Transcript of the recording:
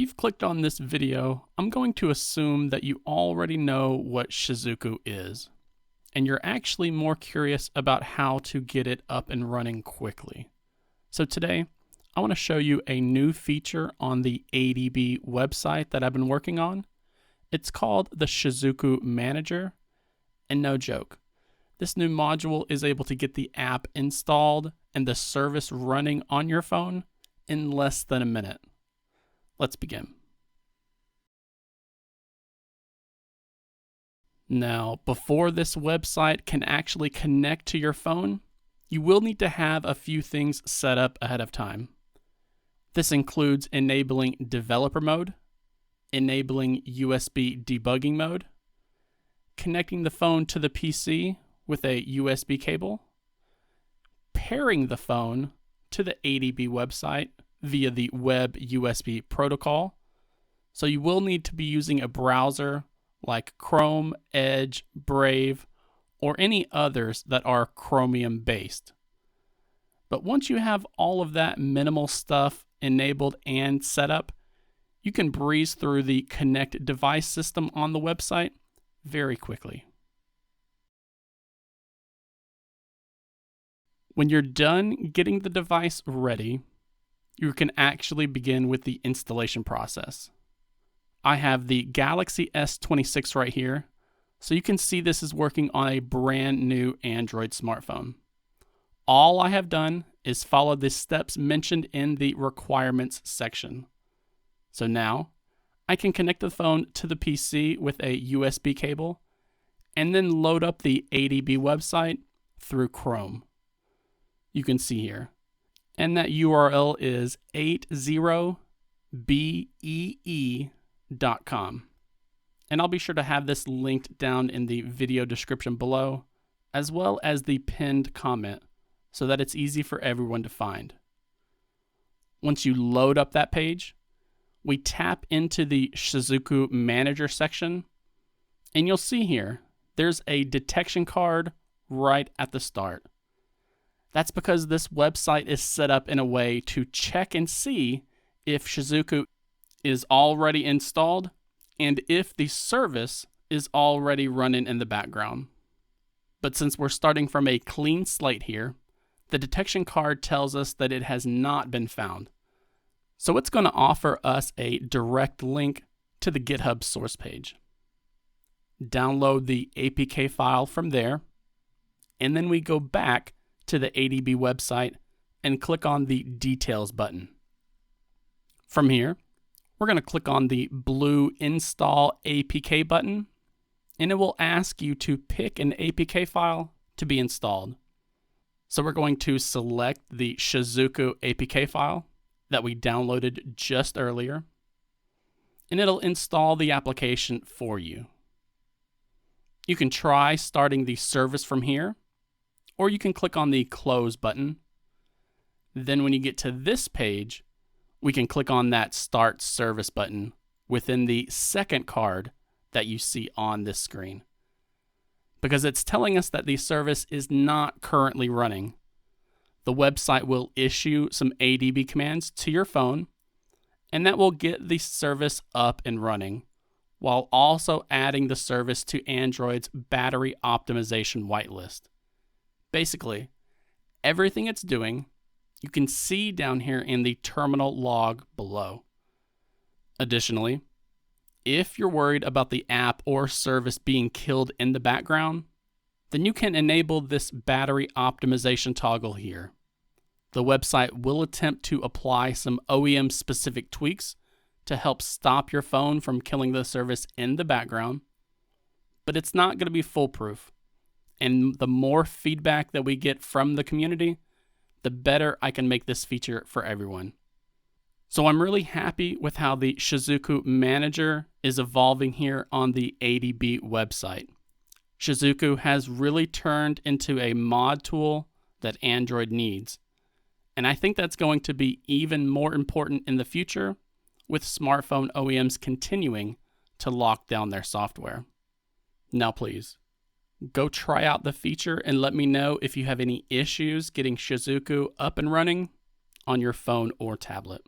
If you've clicked on this video, I'm going to assume that you already know what Shizuku is, and you're actually more curious about how to get it up and running quickly. So today, I want to show you a new feature on the ADB website that I've been working on. It's called the Shizuku Manager, and no joke, this new module is able to get the app installed and the service running on your phone in less than a minute. Let's begin. Now, before this website can actually connect to your phone, you will need to have a few things set up ahead of time. This includes enabling developer mode, enabling USB debugging mode, connecting the phone to the PC with a USB cable, pairing the phone to the ADB website via the web USB protocol. So you will need to be using a browser like Chrome, Edge, Brave, or any others that are Chromium based. But once you have all of that minimal stuff enabled and set up, you can breeze through the connect device system on the website very quickly. When you're done getting the device ready, you can actually begin with the installation process. I have the Galaxy S26 right here, so you can see this is working on a brand new Android smartphone. All I have done is follow the steps mentioned in the requirements section. So now, I can connect the phone to the PC with a USB cable, and then load up the ADB website through Chrome. You can see here. And that URL is 80bee.com. And I'll be sure to have this linked down in the video description below, as well as the pinned comment, so that it's easy for everyone to find. Once you load up that page, we tap into the Shizuku Manager section, and you'll see here, there's a detection card right at the start. That's because this website is set up in a way to check and see if Shizuku is already installed and if the service is already running in the background. But since we're starting from a clean slate here, the detection card tells us that it has not been found. So it's going to offer us a direct link to the GitHub source page. Download the APK file from there, and then we go back to the ADB website and click on the Details button. From here, we're going to click on the blue Install APK button, and it will ask you to pick an APK file to be installed. So we're going to select the Shizuku APK file that we downloaded just earlier, and it'll install the application for you. You can try starting the service from here, or you can click on the Close button. Then when you get to this page, we can click on that Start Service button within the second card that you see on this screen, because it's telling us that the service is not currently running. The website will issue some ADB commands to your phone, and that will get the service up and running, while also adding the service to Android's battery optimization whitelist. Basically, everything it's doing, you can see down here in the terminal log below. Additionally, if you're worried about the app or service being killed in the background, then you can enable this battery optimization toggle here. The website will attempt to apply some OEM-specific tweaks to help stop your phone from killing the service in the background, but it's not going to be foolproof. And the more feedback that we get from the community, the better I can make this feature for everyone. So I'm really happy with how the Shizuku Manager is evolving here on the ADB website. Shizuku has really turned into a mod tool that Android needs. And I think that's going to be even more important in the future, with smartphone OEMs continuing to lock down their software. Now please, go try out the feature and let me know if you have any issues getting Shizuku up and running on your phone or tablet.